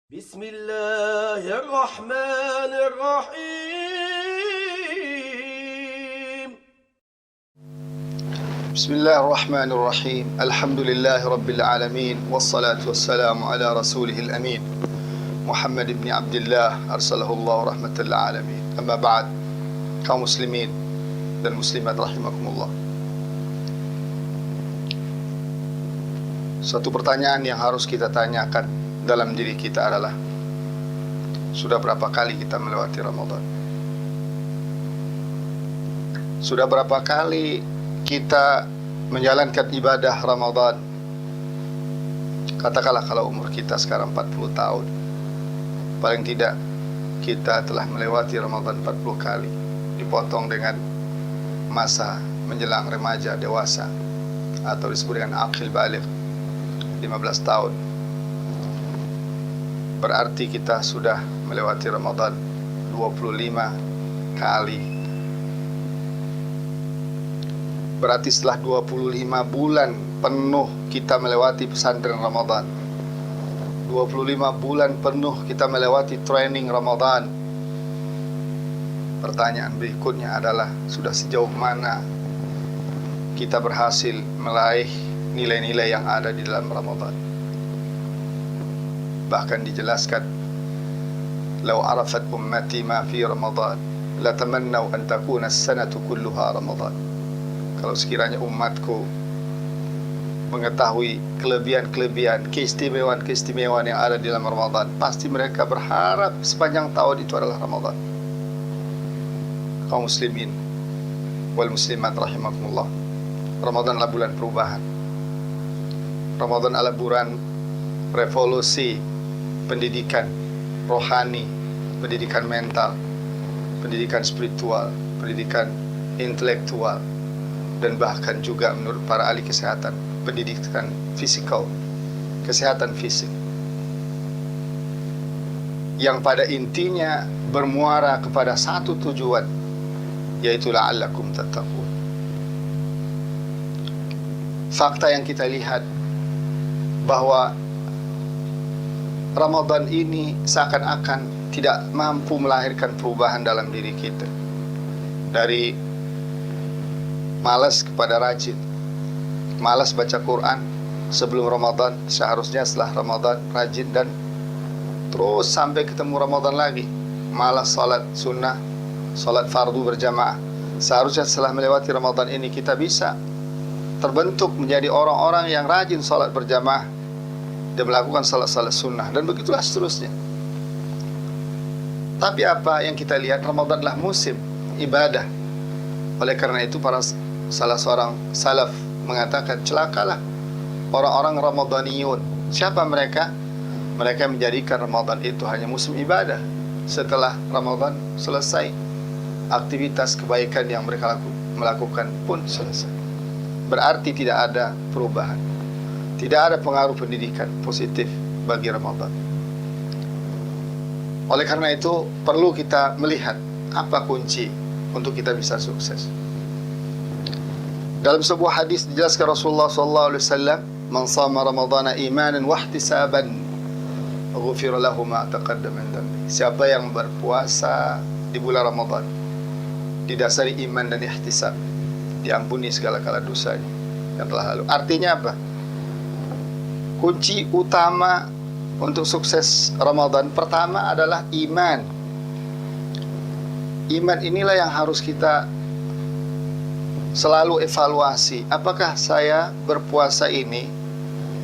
Bismillahirrahmanirrahim. Bismillahirrahmanirrahim. Alhamdulillahi rabbil alamin. Wassalatu wassalamu ala rasulihil amin Muhammad ibn Abdullah arsalahullahu rahmatan lil alamin. Amma ba'd. Kaum muslimin dan muslimat rahimakumullah. Satu pertanyaan yang harus kita tanyakan dalam diri kita adalah, sudah berapa kali kita melewati Ramadan? Sudah berapa kali kita menjalankan ibadah Ramadan? Katakanlah kalau umur kita sekarang 40 tahun, paling tidak kita telah melewati Ramadan 40 kali, dipotong dengan masa menjelang remaja dewasa atau disebut dengan aqil baligh 15 tahun. Berarti kita sudah melewati Ramadan 25 kali. Berarti setelah 25 bulan penuh kita melewati pesantren Ramadan, 25 bulan penuh kita melewati training Ramadan. Pertanyaan berikutnya adalah, sudah sejauh mana kita berhasil meraih nilai-nilai yang ada di dalam Ramadan? Bahkan dijelaskan, "Lau arafat ummati ma fi Ramadan, la tamannau an takuna as-sanatu kulluha Ramadan." Kalau sekiranya umatku mengetahui kelebihan-kelebihan, keistimewaan-keistimewaan yang ada di dalam Ramadan, pasti mereka berharap sepanjang tahun itu adalah Ramadan. Kaum muslimin wal muslimat rahimakumullah, Ramadan adalah bulan perubahan. Ramadan adalah bulan revolusi pendidikan rohani, pendidikan mental, pendidikan spiritual, pendidikan intelektual, dan bahkan juga menurut para ahli kesehatan, pendidikan fisikal, kesehatan fisik, yang pada intinya bermuara kepada satu tujuan, yaitu la'allakum tattaqun. Fakta yang kita lihat bahwa Ramadan ini seakan-akan tidak mampu melahirkan perubahan dalam diri kita. Dari malas kepada rajin. Malas baca Quran sebelum Ramadan, seharusnya setelah Ramadan rajin, dan terus sampai ketemu Ramadan lagi. Malas salat sunnah, salat fardu berjamaah. Seharusnya setelah melewati Ramadan ini kita bisa terbentuk menjadi orang-orang yang rajin salat berjamaah dan melakukan salat-salat sunnah, dan begitulah seterusnya. Tapi apa yang kita lihat, Ramadan adalah musim ibadah. Oleh karena itu salah seorang salaf mengatakan, celakalah orang-orang Ramadaniyun. Siapa mereka? Mereka menjadikan Ramadan itu hanya musim ibadah. Setelah Ramadan selesai, aktivitas kebaikan yang mereka melakukan pun selesai. Berarti tidak ada perubahan, tidak ada pengaruh pendidikan positif bagi Ramadan. Oleh karena itu perlu kita melihat apa kunci untuk kita bisa sukses. Dalam sebuah hadis dijelaskan Rasulullah SAW, "Man shama Ramadhana imanan wa ihtisaban, ghufira lahu ma taqaddama min dhanbi." Siapa yang berpuasa di bulan Ramadan didasari iman dan ihtisab, diampuni segala-gala dosanya yang telah lalu. Artinya apa? Kunci utama untuk sukses Ramadan pertama adalah iman. Iman inilah yang harus kita selalu evaluasi. Apakah saya berpuasa ini,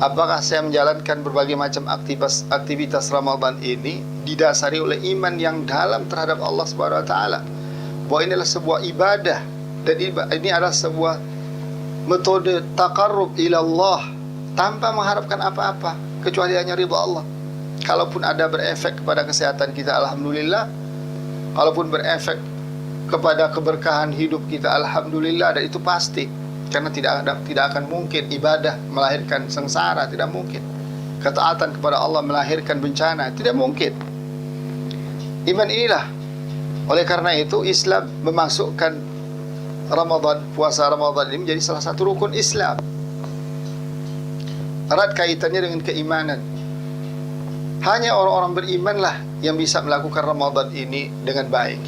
apakah saya menjalankan berbagai macam aktivitas Ramadan ini didasari oleh iman yang dalam terhadap Allah Subhanahu wa taala, bahwa ini adalah sebuah ibadah, dan ini adalah sebuah metode taqarrub ila Allah tanpa mengharapkan apa-apa kecuali hanya ridha Allah. Kalaupun ada berefek kepada kesehatan kita, alhamdulillah. Kalaupun berefek kepada keberkahan hidup kita, alhamdulillah. Dan itu pasti, karena tidak akan mungkin ibadah melahirkan sengsara, tidak mungkin. Ketaatan kepada Allah melahirkan bencana, tidak mungkin. Iman inilah. Oleh karena itu Islam memasukkan Ramadan, puasa Ramadan ini menjadi salah satu rukun Islam. Erat kaitannya dengan keimanan. Hanya orang-orang berimanlah yang bisa melakukan Ramadan ini dengan baik.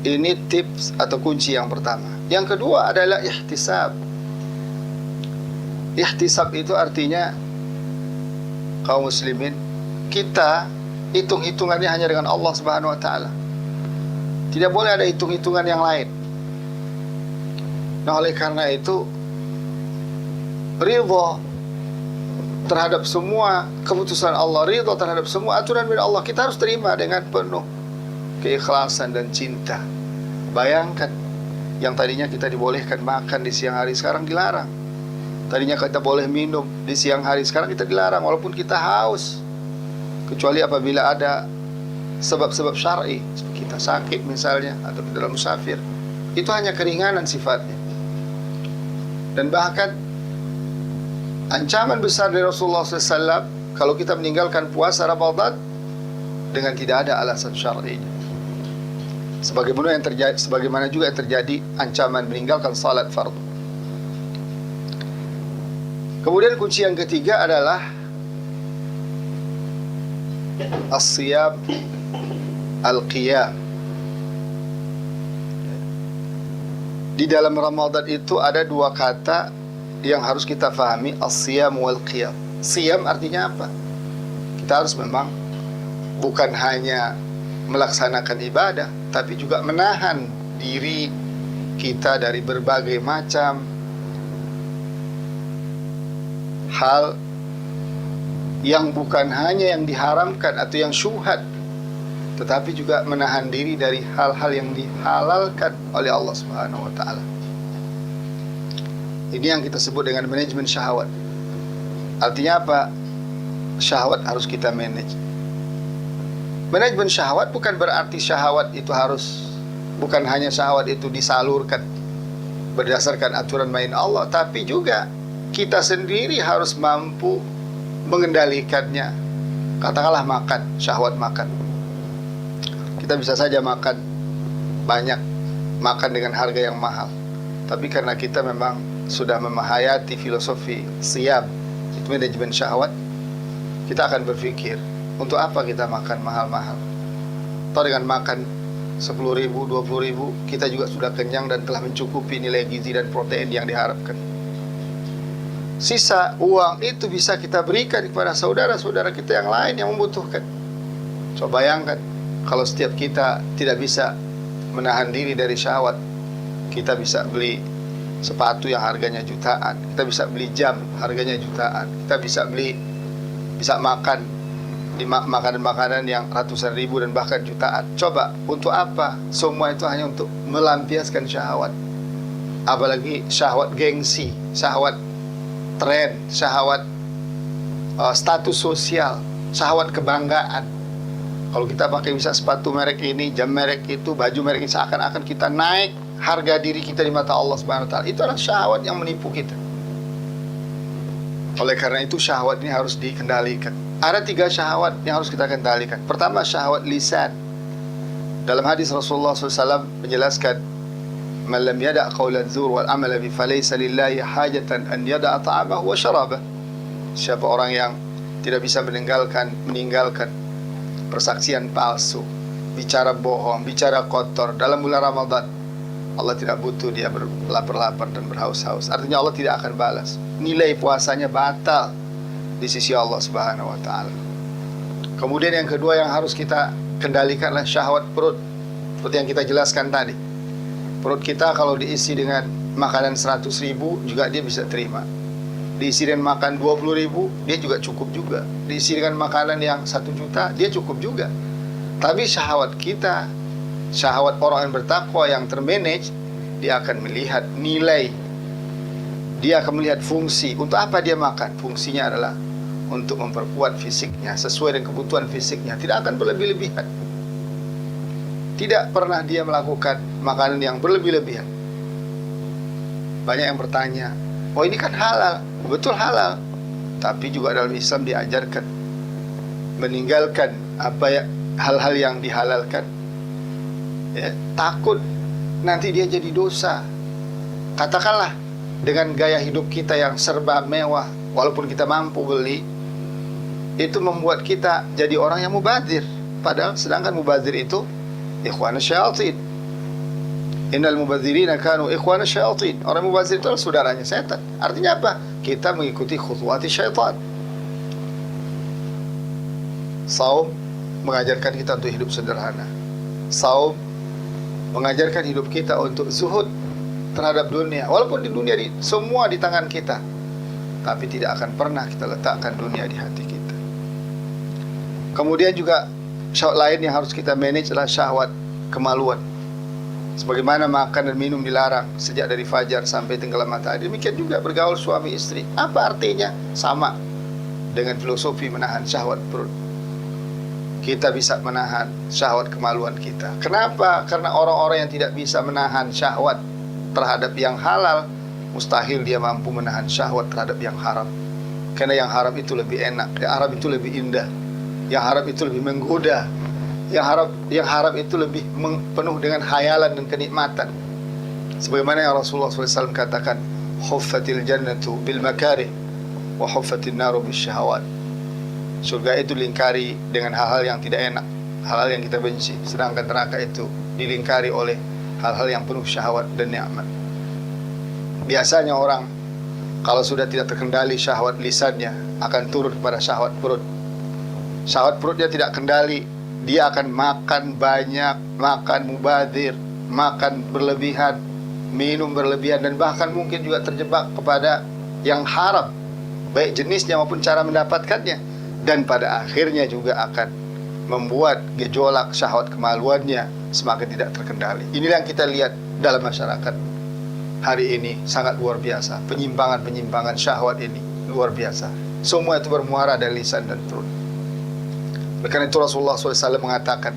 Ini tips atau kunci yang pertama. Yang kedua adalah ihtisab. Ihtisab itu artinya, kaum muslimin, kita hitung-hitungannya hanya dengan Allah Subhanahu wa taala. Tidak boleh ada hitung-hitungan yang lain. Nah, oleh karena itu, ridha terhadap semua keputusan Allah, ridha terhadap semua aturan dari Allah, kita harus terima dengan penuh keikhlasan dan cinta. Bayangkan, yang tadinya kita dibolehkan makan di siang hari, sekarang dilarang. Tadinya kita boleh minum di siang hari, sekarang kita dilarang walaupun kita haus, kecuali apabila ada sebab-sebab syar'i, seperti kita sakit misalnya, atau kita dalam musafir. Itu hanya keringanan sifatnya. Dan bahkan ancaman besar dari Rasulullah SAW kalau kita meninggalkan puasa Ramadan dengan tidak ada alasan syar'inya. Sebagaimana juga yang terjadi ancaman meninggalkan salat fardu. Kemudian kunci yang ketiga adalah as-siyam al-qiyam. Di dalam Ramadan itu ada dua kata yang harus kita fahami, as-siyam wal qiyam. Siyam artinya apa? Kita harus memang bukan hanya melaksanakan ibadah, tapi juga menahan diri kita dari berbagai macam hal yang bukan hanya yang diharamkan atau yang syubhat, tetapi juga menahan diri dari hal-hal yang dihalalkan oleh Allah Subhanahu wa taala. Ini yang kita sebut dengan manajemen syahwat. Artinya apa? Syahwat harus kita manage. Manajemen syahwat bukan berarti syahwat itu bukan hanya syahwat itu disalurkan berdasarkan aturan main Allah, tapi juga kita sendiri harus mampu mengendalikannya. Katakanlah makan, syahwat makan. Kita bisa saja makan banyak, makan dengan harga yang mahal. Tapi karena kita memang sudah memahayati filosofi siyam, itu manajemen syahwat, kita akan berpikir, untuk apa kita makan mahal-mahal? Atau dengan makan 10.000, 20.000, kita juga sudah kenyang dan telah mencukupi nilai gizi dan protein yang diharapkan. Sisa uang itu bisa kita berikan kepada saudara-saudara kita yang lain yang membutuhkan. Coba bayangkan, kalau setiap kita tidak bisa menahan diri dari syahwat, kita bisa beli sepatu yang harganya jutaan, kita bisa beli jam harganya jutaan, kita bisa makan di makanan-makanan yang ratusan ribu dan bahkan jutaan. Coba, untuk apa? Semua itu hanya untuk melampiaskan syahwat. Apalagi syahwat gengsi, syahwat tren, syahwat status sosial, syahwat kebanggaan. Kalau kita pakai bisa sepatu merek ini, jam merek itu, baju merek ini, seakan-akan kita naik harga diri kita di mata Allah Subhanahu wa taala. Itu adalah syahwat yang menipu kita. Oleh karena itu syahwat ini harus dikendalikan. Ada 3 syahwat yang harus kita kendalikan. Pertama, syahwat lisan. Dalam hadis Rasulullah SAW menjelaskan, "Man lam yada' qawla dzur wal amala bi falaysa lillahi hajatan an yada'a ta'amahu wa syarabah." Siapa orang yang tidak bisa meninggalkan persaksian palsu, bicara bohong, bicara kotor dalam bulan Ramadan, Allah tidak butuh dia berlapar-lapar dan berhaus-haus. Artinya Allah tidak akan balas. Nilai puasanya batal di sisi Allah Subhanahu wa taala. Kemudian yang kedua yang harus kita kendalikanlah syahwat perut. Seperti yang kita jelaskan tadi. Perut kita kalau diisi dengan makanan 100.000 juga dia bisa terima. Diisi dengan makan 20.000 dia juga cukup juga. Diisi dengan makanan yang 1 juta dia cukup juga. Tapi syahwat kita, syahwat orang yang bertakwa yang termanage, dia akan melihat nilai, dia akan melihat fungsi. Untuk apa dia makan? Fungsinya adalah untuk memperkuat fisiknya sesuai dengan kebutuhan fisiknya, tidak akan berlebih-lebihan. Tidak pernah dia melakukan makanan yang berlebih-lebihan. Banyak yang bertanya, oh ini kan halal. Betul halal, tapi juga dalam Islam diajarkan meninggalkan hal-hal yang dihalalkan, ya, takut nanti dia jadi dosa. Katakanlah dengan gaya hidup kita yang serba mewah, walaupun kita mampu beli, itu membuat kita jadi orang yang mubadzir. Padahal sedangkan mubadzir itu ikhwanus syayatin. Innal mubadzirina kanu ikhwanus syayatin. Orang mubadzir itu adalah saudaranya setan. Artinya apa? Kita mengikuti khutuwati syaitan. Saum mengajarkan kita untuk hidup sederhana. Saum mengajarkan hidup kita untuk zuhud terhadap dunia. Walaupun di dunia semua di tangan kita, tapi tidak akan pernah kita letakkan dunia di hati kita. Kemudian juga syahwat lain yang harus kita manage adalah syahwat kemaluan. Sebagaimana makan dan minum dilarang sejak dari fajar sampai tenggelam matahari, demikian juga bergaul suami istri. Apa artinya? Sama dengan filosofi menahan syahwat perut. Kita bisa menahan syahwat kemaluan kita. Kenapa? Karena orang-orang yang tidak bisa menahan syahwat terhadap yang halal, mustahil dia mampu menahan syahwat terhadap yang haram. Karena yang haram itu lebih enak, yang haram itu lebih indah, yang haram itu lebih menggoda, yang haram itu lebih penuh dengan khayalan dan kenikmatan. Sebagaimana yang Rasulullah SAW katakan, huffatil jannatu bil makarih wa huffatin naru bis syahawat. Surga itu dilingkari dengan hal-hal yang tidak enak, hal-hal yang kita benci. Sedangkan neraka itu dilingkari oleh hal-hal yang penuh syahwat dan nikmat. Biasanya orang kalau sudah tidak terkendali syahwat lisannya akan turun kepada syahwat perut. Syahwat perutnya tidak kendali, dia akan makan banyak, makan mubadzir, makan berlebihan, minum berlebihan, dan bahkan mungkin juga terjebak kepada yang haram, baik jenisnya maupun cara mendapatkannya. Dan pada akhirnya juga akan membuat gejolak syahwat kemaluannya semakin tidak terkendali. Inilah yang kita lihat dalam masyarakat hari ini, sangat luar biasa. Penyimpangan-penyimpangan syahwat ini luar biasa. Semua itu bermuara dari lisan dan perut. Karena itu Rasulullah SAW mengatakan,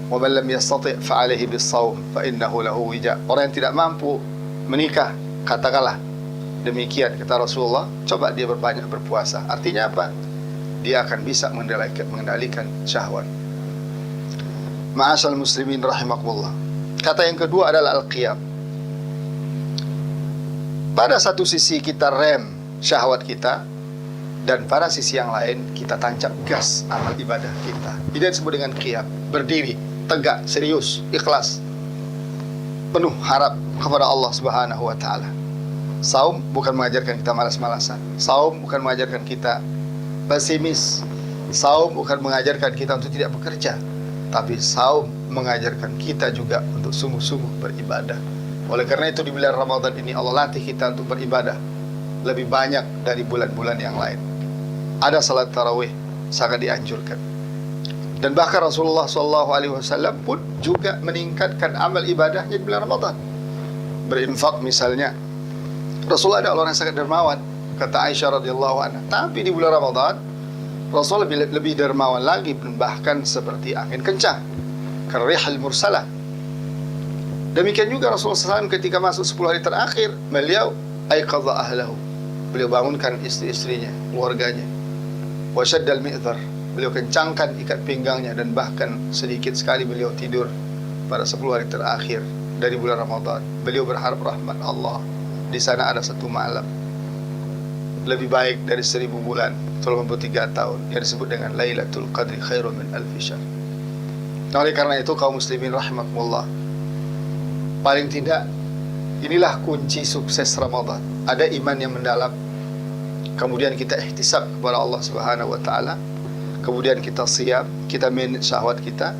وَمَنْ لَمْ يَسْتَطِعْ فَعَلَيْهِ بِالصَّوْمِ فَإِنَّهُ لَهُ وِجَاء. Orang yang tidak mampu menikah, katakanlah demikian kata Rasulullah, coba dia berbanyak berpuasa. Artinya apa? Dia akan bisa mengendalikan syahwat. Ma'asyal muslimin rahimakumullah. Kata yang kedua adalah al-qiyam. Pada satu sisi kita rem syahwat kita, dan pada sisi yang lain kita tancap gas amal ibadah kita. Ini disebut dengan qiyam. Berdiri, tegak, serius, ikhlas, penuh harap kepada Allah Subhanahu wa ta'ala. Saum bukan mengajarkan kita malas-malasan. Saum bukan mengajarkan kita pesimis. Saum bukan mengajarkan kita untuk tidak bekerja, tapi saum mengajarkan kita juga untuk sungguh-sungguh beribadah. Oleh karena itu di bulan Ramadan ini Allah latih kita untuk beribadah lebih banyak dari bulan-bulan yang lain. Ada salat tarawih, sangat dianjurkan. Dan bahkan Rasulullah SAW pun juga meningkatkan amal ibadahnya di bulan Ramadan. Berinfak misalnya, Rasulullah ada orang yang sangat dermawan, kata Aisyah radhiyallahu anha. Tapi di bulan Ramadan Rasul lebih dermawan lagi, bahkan seperti angin kencang, karihal mursalah. Demikian juga Rasulullah SAW ketika masuk 10 hari terakhir, beliau aiqadha ahlahu, beliau bangunkan istri-istrinya, keluarganya. Wa shaddal mi'dhar, beliau kencangkan ikat pinggangnya, dan bahkan sedikit sekali beliau tidur pada 10 hari terakhir dari bulan Ramadan. Beliau berharap rahmat Allah. Di sana ada satu malam lebih baik dari 1000 bulan, 83 tahun, yang disebut dengan Lailatul Qadri khairun min alfi syahr. Nah, oleh karena itu kaum muslimin rahimakumullah, paling tidak inilah kunci sukses Ramadan. Ada iman yang mendalam, kemudian kita ihtisab kepada Allah Subhanahu wa ta'ala, kemudian kita siap, kita manage syahwat kita,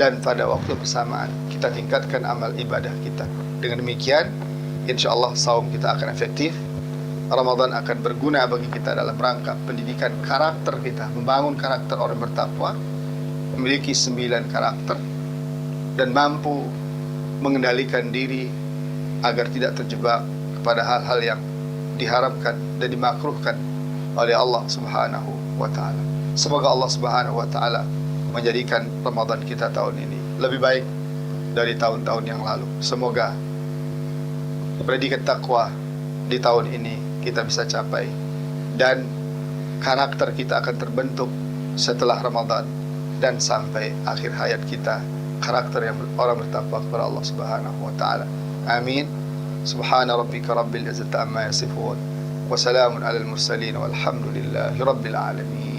dan pada waktu bersamaan kita tingkatkan amal ibadah kita. Dengan demikian insyaallah saum kita akan efektif. Ramadan akan berguna bagi kita dalam rangka pendidikan karakter kita, membangun karakter orang bertakwa, memiliki 9 karakter, dan mampu mengendalikan diri agar tidak terjebak kepada hal-hal yang diharamkan dan dimakruhkan oleh Allah Subhanahu wa ta'ala. Semoga Allah Subhanahu wa ta'ala menjadikan Ramadan kita tahun ini lebih baik dari tahun-tahun yang lalu. Semoga predikat takwa di tahun ini kita bisa capai, dan karakter kita akan terbentuk setelah Ramadan dan sampai akhir hayat kita, karakter yang orang bertakwa kepada Allah Subhanahu wa ta'ala. Amin. Subhana rabbika rabbil izzati amma yasifun, wa salamun alal mursalin, walhamdulillahi rabbil alamin.